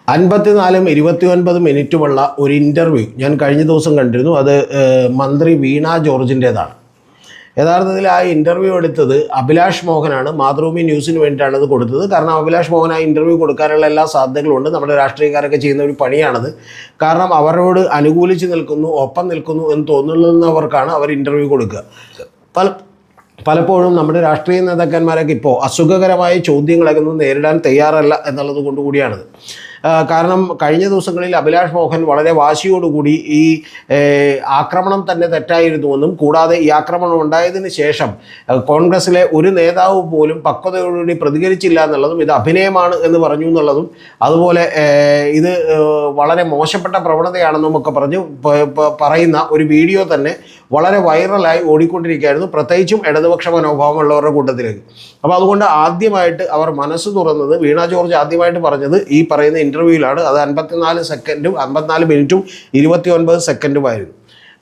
54 29 മിനിറ്റുമുള്ള ഒരു ഇൻ്റർവ്യൂ ഞാൻ കഴിഞ്ഞ ദിവസം കണ്ടിരുന്നു. അത് മന്ത്രി വീണ ജോർജിൻ്റേതാണ്. യഥാർത്ഥത്തിൽ ആ ഇൻ്റർവ്യൂ എടുത്തത് അഭിലാഷ് മോഹനാണ്. മാതൃഭൂമി ന്യൂസിന് വേണ്ടിയിട്ടാണ് അത് കൊടുത്തത്. കാരണം അഭിലാഷ് മോഹൻ ആ ഇൻ്റർവ്യൂ കൊടുക്കാനുള്ള എല്ലാ സാധ്യതകളുണ്ട്. നമ്മുടെ രാഷ്ട്രീയക്കാരൊക്കെ ചെയ്യുന്ന ഒരു പണിയാണത്. കാരണം അവരോട് അനുകൂലിച്ച് നിൽക്കുന്നു, ഒപ്പം നിൽക്കുന്നു എന്ന് തോന്നുന്നവർക്കാണ് അവർ ഇൻ്റർവ്യൂ കൊടുക്കുക. പലപ്പോഴും നമ്മുടെ രാഷ്ട്രീയ നേതാക്കന്മാരൊക്കെ ഇപ്പോൾ അസുഖകരമായ ചോദ്യങ്ങളൊക്കെ ഒന്നും നേരിടാൻ തയ്യാറല്ല എന്നുള്ളത് കൊണ്ടുകൂടിയാണത്. കാരണം കഴിഞ്ഞ ദിവസങ്ങളിൽ അഭിലാഷ് മോഹൻ വളരെ വാശിയോടുകൂടി ഈ ആക്രമണം തന്നെ തെറ്റായിരുന്നുവെന്നും, കൂടാതെ ഈ ആക്രമണം ഉണ്ടായതിന് ശേഷം കോൺഗ്രസിലെ ഒരു നേതാവ് പോലും പക്വതയോടുകൂടി പ്രതികരിച്ചില്ല എന്നുള്ളതും, ഇത് അഭിനയമാണ് എന്ന് പറഞ്ഞു എന്നുള്ളതും, അതുപോലെ ഇത് വളരെ മോശപ്പെട്ട പ്രവണതയാണെന്നും ഒക്കെ പറഞ്ഞു പറയുന്ന ഒരു വീഡിയോ തന്നെ വളരെ വൈറലായി ഓടിക്കൊണ്ടിരിക്കുകയായിരുന്നു, പ്രത്യേകിച്ചും ഇടതുപക്ഷ മനോഭാവമുള്ളവരുടെ കൂട്ടത്തിലേക്ക്. അപ്പോൾ അതുകൊണ്ട് ആദ്യമായിട്ട് അവർ മനസ്സ് തുറന്നത്, വീണ ജോർജ് ആദ്യമായിട്ട് പറഞ്ഞത് ഈ പറയുന്ന ഇൻ്റർവ്യൂവിലാണ്. അത് 54 മിനിറ്റും 29 സെക്കൻഡുമായിരുന്നു.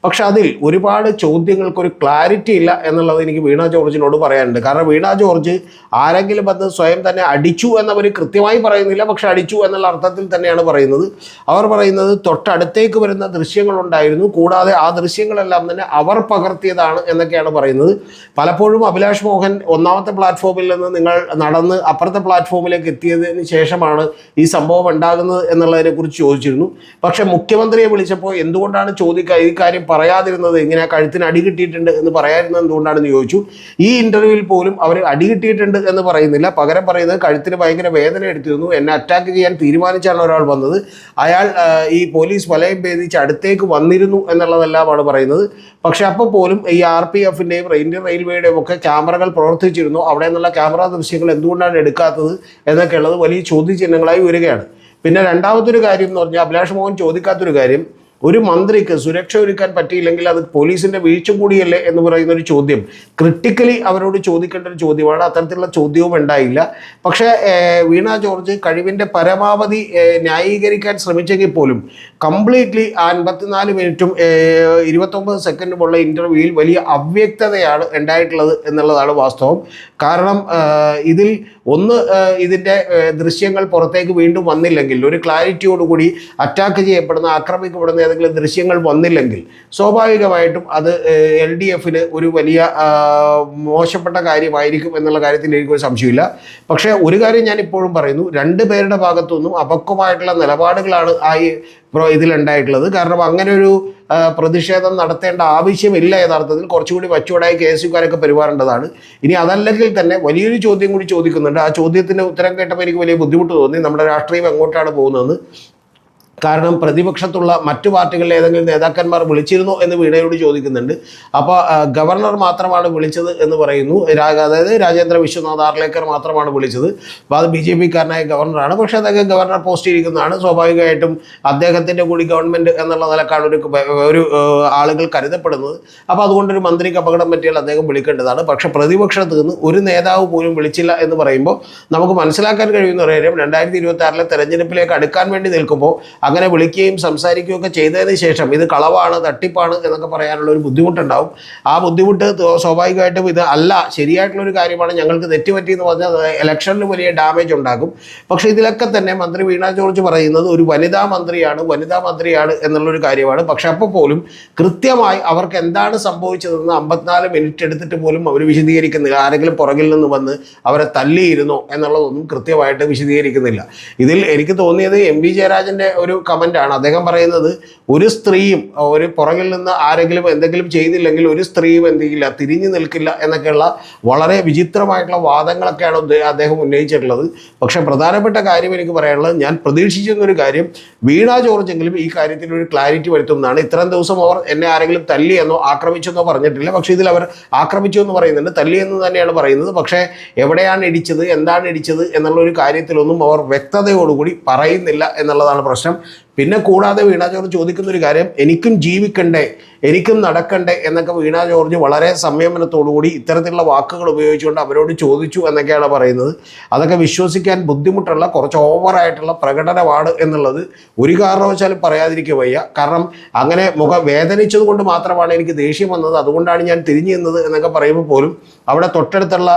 പക്ഷെ അതിൽ ഒരുപാട് ചോദ്യങ്ങൾക്കൊരു ക്ലാരിറ്റി ഇല്ല എന്നുള്ളത് എനിക്ക് വീണ ജോർജിനോട് പറയാനുണ്ട്. കാരണം വീണ ജോർജ് ആരെങ്കിലും വന്ന് സ്വയം തന്നെ അടിച്ചു എന്നവർ കൃത്യമായി പറയുന്നില്ല, പക്ഷെ അടിച്ചു എന്നുള്ള അർത്ഥത്തിൽ തന്നെയാണ് പറയുന്നത്. അവർ പറയുന്നത് തൊട്ടടുത്തേക്ക് വരുന്ന ദൃശ്യങ്ങളുണ്ടായിരുന്നു, കൂടാതെ ആ ദൃശ്യങ്ങളെല്ലാം തന്നെ അവർ പകർത്തിയതാണ് എന്നൊക്കെയാണ് പറയുന്നത്. പലപ്പോഴും അഭിലാഷ് മോഹൻ ഒന്നാമത്തെ പ്ലാറ്റ്ഫോമിൽ നിന്ന് നിങ്ങൾ നടന്ന് അപ്പുറത്തെ പ്ലാറ്റ്ഫോമിലേക്ക് എത്തിയതിന് ശേഷമാണ് ഈ സംഭവം ഉണ്ടാകുന്നത് എന്നുള്ളതിനെക്കുറിച്ച് ചോദിച്ചിരുന്നു. പക്ഷേ മുഖ്യമന്ത്രിയെ വിളിച്ചപ്പോൾ എന്തുകൊണ്ടാണ് ഈ കാര്യം പറയാതിരുന്നത്, ഇങ്ങനെ കഴുത്തിന് അടി കിട്ടിയിട്ടുണ്ട് എന്ന് പറയാതിരുന്നത് എന്തുകൊണ്ടാണെന്ന് ചോദിച്ചു. ഈ ഇൻ്റർവ്യൂവിൽ പോലും അവർ അടി കിട്ടിയിട്ടുണ്ട് എന്ന് പറയുന്നില്ല, പകരം പറയുന്നത് കഴുത്തിന് ഭയങ്കര വേദന എടുത്തിരുന്നു, എന്നെ അറ്റാക്ക് ചെയ്യാൻ തീരുമാനിച്ചാണ് ഒരാൾ വന്നത്, അയാൾ ഈ പോലീസ് വലയം ഭേദിച്ച് അടുത്തേക്ക് വന്നിരുന്നു എന്നുള്ളതെല്ലാമാണ് പറയുന്നത്. പക്ഷെ അപ്പോൾ പോലും ഈ RPFിൻ്റെയും ഇന്ത്യൻ റെയിൽവേയുടെയും ഒക്കെ ക്യാമറകൾ പ്രവർത്തിച്ചിരുന്നു. അവിടെ നിന്നുള്ള ക്യാമറ ദൃശ്യങ്ങൾ എന്തുകൊണ്ടാണ് എടുക്കാത്തത് എന്നൊക്കെയുള്ളത് വലിയ ചോദ്യചിഹ്നങ്ങളായി വരികയാണ്. പിന്നെ രണ്ടാമതൊരു കാര്യം എന്ന് പറഞ്ഞാൽ, അഭിലാഷ് മോഹൻ ചോദിക്കാത്തൊരു കാര്യം, ഒരു മന്ത്രിക്ക് സുരക്ഷ ഒരുക്കാൻ പറ്റിയില്ലെങ്കിൽ അത് പോലീസിൻ്റെ വീഴ്ച കൂടിയല്ലേ എന്ന് പറയുന്നൊരു ചോദ്യം ക്രിട്ടിക്കലി അവരോട് ചോദിക്കേണ്ട ഒരു ചോദ്യമാണ്. അത്തരത്തിലുള്ള ചോദ്യവും ഉണ്ടായില്ല. പക്ഷേ വീണ ജോർജ് കഴിവിൻ്റെ പരമാവധി ന്യായീകരിക്കാൻ ശ്രമിച്ചെങ്കിൽ പോലും കംപ്ലീറ്റ്ലി 54 മിനിറ്റും 29 സെക്കൻഡുമുള്ള ഇൻ്റർവ്യൂവിൽ വലിയ അവ്യക്തതയാണ് ഉണ്ടായിട്ടുള്ളത് എന്നുള്ളതാണ് വാസ്തവം. കാരണം ഇതിൽ ഇതിൻ്റെ ദൃശ്യങ്ങൾ പുറത്തേക്ക് വീണ്ടും വന്നില്ലെങ്കിൽ, ഒരു ക്ലാരിറ്റിയോടുകൂടി അറ്റാക്ക് ചെയ്യപ്പെടുന്ന, ആക്രമിക്കപ്പെടുന്ന ഏതെങ്കിലും ദൃശ്യങ്ങൾ വന്നില്ലെങ്കിൽ സ്വാഭാവികമായിട്ടും അത് LDFന് ഒരു വലിയ മോശപ്പെട്ട കാര്യമായിരിക്കും എന്നുള്ള കാര്യത്തിൽ എനിക്കൊരു സംശയമില്ല. പക്ഷേ ഒരു കാര്യം ഞാൻ ഇപ്പോഴും പറയുന്നു, രണ്ട് പേരുടെ ഭാഗത്തുനിന്നും അപക്വമായിട്ടുള്ള നിലപാടുകളാണ് ഇതിലുണ്ടായിട്ടുള്ളത്. കാരണം അങ്ങനെ ഒരു പ്രതിഷേധം നടത്തേണ്ട ആവശ്യമില്ല. യഥാർത്ഥത്തിൽ കുറച്ചുകൂടി മച്ചുവടായി KSUക്കാരൊക്കെ പെരുമാറേണ്ടതാണ്. ഇനി അതല്ലെങ്കിൽ തന്നെ വലിയൊരു ചോദ്യം കൂടി ചോദിക്കുന്നുണ്ട്. ആ ചോദ്യത്തിന് ഉത്തരം കേട്ടപ്പോൾ എനിക്ക് വലിയ ബുദ്ധിമുട്ട് തോന്നി, നമ്മുടെ രാഷ്ട്രീയം എങ്ങോട്ടാണ് പോകുന്നതെന്ന്. കാരണം പ്രതിപക്ഷത്തുള്ള മറ്റു പാർട്ടികളിലെ ഏതെങ്കിലും നേതാക്കന്മാർ വിളിച്ചിരുന്നോ എന്ന് വീണയോട് ചോദിക്കുന്നുണ്ട്. അപ്പോൾ ഗവർണർ മാത്രമാണ് വിളിച്ചത് എന്ന് പറയുന്നു. അതായത് രാജേന്ദ്ര വിശ്വനാഥ് ആർലേക്കർ മാത്രമാണ് വിളിച്ചത്. അപ്പോൾ അത് BJPക്കാരനായ ഗവർണറാണ്. പക്ഷേ അദ്ദേഹം ഗവർണർ പോസ്റ്റ് ഇരിക്കുന്നതാണ്. സ്വാഭാവികമായിട്ടും അദ്ദേഹത്തിൻ്റെ കൂടി ഗവൺമെൻറ് എന്നുള്ള നിലക്കാണ് ഒരു ആളുകൾ കരുതപ്പെടുന്നത്. അപ്പോൾ അതുകൊണ്ടൊരു മന്ത്രിക്ക് അപകടം പറ്റിയാൽ അദ്ദേഹം വിളിക്കേണ്ടതാണ്. പക്ഷേ പ്രതിപക്ഷത്ത് നിന്ന് ഒരു നേതാവ് പോലും വിളിച്ചില്ല എന്ന് പറയുമ്പോൾ നമുക്ക് മനസ്സിലാക്കാൻ കഴിയുന്ന ഒരു കാര്യം, 2026 തെരഞ്ഞെടുപ്പിലേക്ക് അടുക്കാൻ വേണ്ടി നിൽക്കുമ്പോൾ അങ്ങനെ വിളിക്കുകയും സംസാരിക്കുകയും ഒക്കെ ചെയ്തതിന് ശേഷം ഇത് കളവാണ്, തട്ടിപ്പാണ് എന്നൊക്കെ പറയാനുള്ള ഒരു ബുദ്ധിമുട്ടുണ്ടാവും. ആ ബുദ്ധിമുട്ട് സ്വാഭാവികമായിട്ടും ഇത് അല്ല, ശരിയായിട്ടുള്ളൊരു കാര്യമാണ്, ഞങ്ങൾക്ക് തെറ്റുപറ്റിയെന്ന് പറഞ്ഞാൽ ഇലക്ഷനിൽ വലിയ ഡാമേജ് ഉണ്ടാകും. പക്ഷേ ഇതിലൊക്കെ തന്നെ മന്ത്രി വീണ ജോർജ് പറയുന്നത് ഒരു വനിതാ മന്ത്രിയാണ് എന്നുള്ളൊരു കാര്യമാണ്. പക്ഷെ അപ്പോൾ പോലും കൃത്യമായി അവർക്ക് എന്താണ് സംഭവിച്ചതെന്ന് 54 മിനിറ്റ് എടുത്തിട്ട് പോലും അവർ വിശദീകരിക്കുന്നില്ല. ആരെങ്കിലും പുറകിൽ നിന്ന് വന്ന് അവരെ തല്ലിയിരുന്നോ എന്നുള്ളതൊന്നും കൃത്യമായിട്ട് വിശദീകരിക്കുന്നില്ല. ഇതിൽ എനിക്ക് തോന്നിയത് MV ജയരാജൻ്റെ ഒരു കമൻ്റാണ്. അദ്ദേഹം പറയുന്നത്, ഒരു സ്ത്രീയും ഒരു പുറകിൽ നിന്ന് ആരെങ്കിലും എന്തെങ്കിലും ചെയ്തില്ലെങ്കിൽ ഒരു സ്ത്രീയും എന്തെങ്കില്ല, തിരിഞ്ഞു നിൽക്കില്ല എന്നൊക്കെയുള്ള വളരെ വിചിത്രമായിട്ടുള്ള വാദങ്ങളൊക്കെയാണ് അദ്ദേഹം ഉന്നയിച്ചിട്ടുള്ളത്. പക്ഷേ പ്രധാനപ്പെട്ട കാര്യം എനിക്ക് പറയാനുള്ളത്, ഞാൻ പ്രതീക്ഷിച്ചിരുന്നൊരു കാര്യം, വീണ ജോർജെങ്കിലും ഈ കാര്യത്തിൽ ഒരു ക്ലാരിറ്റി വരുത്തുന്നതാണ്. ഇത്രയും ദിവസം അവർ എന്നെ ആരെങ്കിലും തല്ലിയെന്നോ ആക്രമിച്ചെന്നോ പറഞ്ഞിട്ടില്ല. പക്ഷേ ഇതിൽ അവർ ആക്രമിച്ചു എന്ന് പറയുന്നുണ്ട്, തല്ലിയെന്ന് തന്നെയാണ് പറയുന്നത്. പക്ഷേ എവിടെയാണ് ഇടിച്ചത്, എന്താണ് ഇടിച്ചത് എന്നുള്ളൊരു കാര്യത്തിലൊന്നും അവർ വ്യക്തതയോടുകൂടി പറയുന്നില്ല എന്നുള്ളതാണ് പ്രശ്നം. പിന്നെ കൂടാതെ വീണ ജോർജ് ചോദിക്കുന്ന ഒരു കാര്യം, എനിക്കും ജീവിക്കണ്ടേ, എനിക്കും നടക്കണ്ടേ എന്നൊക്കെ വീണ ജോർജ് വളരെ സംയമനത്തോടുകൂടി ഇത്തരത്തിലുള്ള വാക്കുകൾ ഉപയോഗിച്ചുകൊണ്ട് അവരോട് ചോദിച്ചു എന്നൊക്കെയാണ് പറയുന്നത്. അതൊക്കെ വിശ്വസിക്കാൻ ബുദ്ധിമുട്ടുള്ള കുറച്ച് ഓവറായിട്ടുള്ള പ്രകടനമാണ് എന്നുള്ളത് ഒരു കാരണവശാലും പറയാതിരിക്കുക വയ്യ. കാരണം അങ്ങനെ വേദനിച്ചത് കൊണ്ട് മാത്രമാണ് എനിക്ക് ദേഷ്യം വന്നത്, അതുകൊണ്ടാണ് ഞാൻ തിരിഞ്ഞു നിന്നത് എന്നൊക്കെ പറയുമ്പോൾ പോലും അവിടെ തൊട്ടടുത്തുള്ള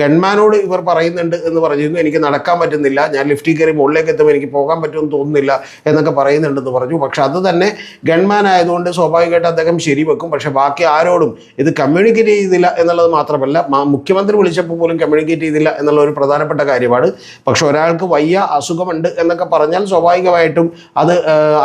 ഗൺമാനോട് ഇവർ പറയുന്നുണ്ട് എന്ന് പറഞ്ഞിരുന്നു, എനിക്ക് നടക്കാൻ പറ്റുന്നില്ല, ഞാൻ ലിഫ്റ്റിൽ കയറി മുകളിലേക്ക് എത്തുമ്പോൾ എനിക്ക് പോകാൻ പറ്റുമെന്ന് തോന്നുന്നില്ല എന്നൊക്കെ പറയുന്നുണ്ടെന്ന് പറഞ്ഞു. പക്ഷെ അത് തന്നെ ഗൺമാൻ ആയതുകൊണ്ട് സ്വാഭാവികമായിട്ട് അദ്ദേഹം ശരിവെക്കും. പക്ഷെ ബാക്കി ആരോടും ഇത് കമ്മ്യൂണിക്കേറ്റ് ചെയ്തില്ല എന്നുള്ളത് മാത്രമല്ല, മുഖ്യമന്ത്രി വിളിച്ചപ്പോൾ പോലും കമ്മ്യൂണിക്കേറ്റ് ചെയ്തില്ല എന്നുള്ള ഒരു പ്രധാനപ്പെട്ട കാര്യമാണ്. പക്ഷെ ഒരാൾക്ക് വയ്യ, അസുഖമുണ്ട് എന്നൊക്കെ പറഞ്ഞാൽ സ്വാഭാവികമായിട്ടും അത്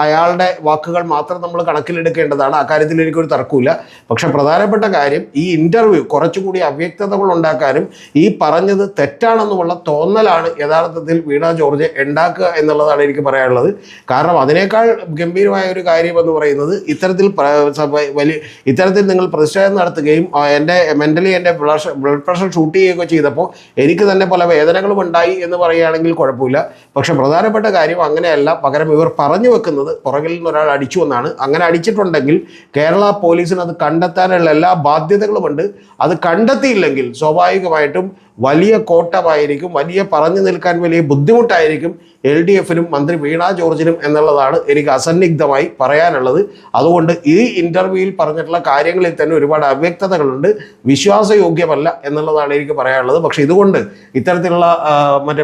അയാളുടെ വാക്കുകൾ മാത്രം നമ്മൾ കണക്കിലെടുക്കേണ്ടതാണ്. അക്കാര്യത്തിൽ എനിക്കൊരു തർക്കമില്ല. പക്ഷെ പ്രധാനപ്പെട്ട കാര്യം, ഈ ഇൻ്റർവ്യൂ കുറച്ചുകൂടി അവ്യക്തതകൾ ഉണ്ടാക്കാനും ഈ പറഞ്ഞത് തെറ്റാണെന്നുമുള്ള തോന്നലാണ് യഥാർത്ഥത്തിൽ വീണ ജോർജ് ഉണ്ടാക്കുക എന്നുള്ളതാണ് എനിക്ക് പറയാനുള്ളത്. കാരണം അതിനേക്കാൾ ഗംഭീരമായ ഒരു കാര്യം എന്ന് പറയുന്നത്, ഇത്തരത്തിൽ നിങ്ങൾ പ്രതിഷേധം നടത്തുകയും എൻ്റെ മെൻ്റലി എൻ്റെ ബ്ലഡ് പ്രഷർ ഷൂട്ട് ചെയ്യുകയൊക്കെ ചെയ്തപ്പോൾ എനിക്ക് തന്നെ പല വേദനകളും ഉണ്ടായി എന്ന് പറയുകയാണെങ്കിൽ കുഴപ്പമില്ല. പക്ഷെ പ്രധാനപ്പെട്ട കാര്യം അങ്ങനെയല്ല. പകരം ഇവർ പറഞ്ഞു വെക്കുന്നത് പുറകിൽ നിന്ന് ഒരാൾ അടിച്ചു എന്നാണ്. അങ്ങനെ അടിച്ചിട്ടുണ്ടെങ്കിൽ കേരള പോലീസിന് അത് കണ്ടെത്താനുള്ള എല്ലാ ബാധ്യതകളുമുണ്ട്. അത് കണ്ടെത്തിയില്ലെങ്കിൽ സ്വാഭാവികമായിട്ടും വലിയ കോട്ടമായിരിക്കും, പറഞ്ഞു നിൽക്കാൻ വലിയ ബുദ്ധിമുട്ടായിരിക്കും LDFനും മന്ത്രി വീണ ജോർജിനും എന്നുള്ളതാണ് എനിക്ക് അസന്നിഗ്ധമായി പറയാനുള്ളത്. അതുകൊണ്ട് ഈ ഇൻ്റർവ്യൂവിൽ പറഞ്ഞിട്ടുള്ള കാര്യങ്ങളിൽ തന്നെ ഒരുപാട് അവ്യക്തതകളുണ്ട്, വിശ്വാസയോഗ്യമല്ല എന്നുള്ളതാണ് എനിക്ക് പറയാനുള്ളത്. പക്ഷെ ഇതുകൊണ്ട് ഇത്തരത്തിലുള്ള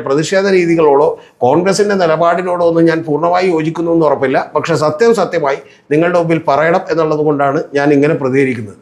പ്രതിഷേധ രീതികളോടോ കോൺഗ്രസിൻ്റെ നിലപാടിനോടോ ഒന്നും ഞാൻ പൂർണ്ണമായി യോജിക്കുന്നു എന്ന് ഉറപ്പില്ല. പക്ഷെ സത്യമായി നിങ്ങളുടെ മുമ്പിൽ പറയണം എന്നുള്ളത് കൊണ്ടാണ് ഞാൻ ഇങ്ങനെ പ്രതികരിക്കുന്നത്.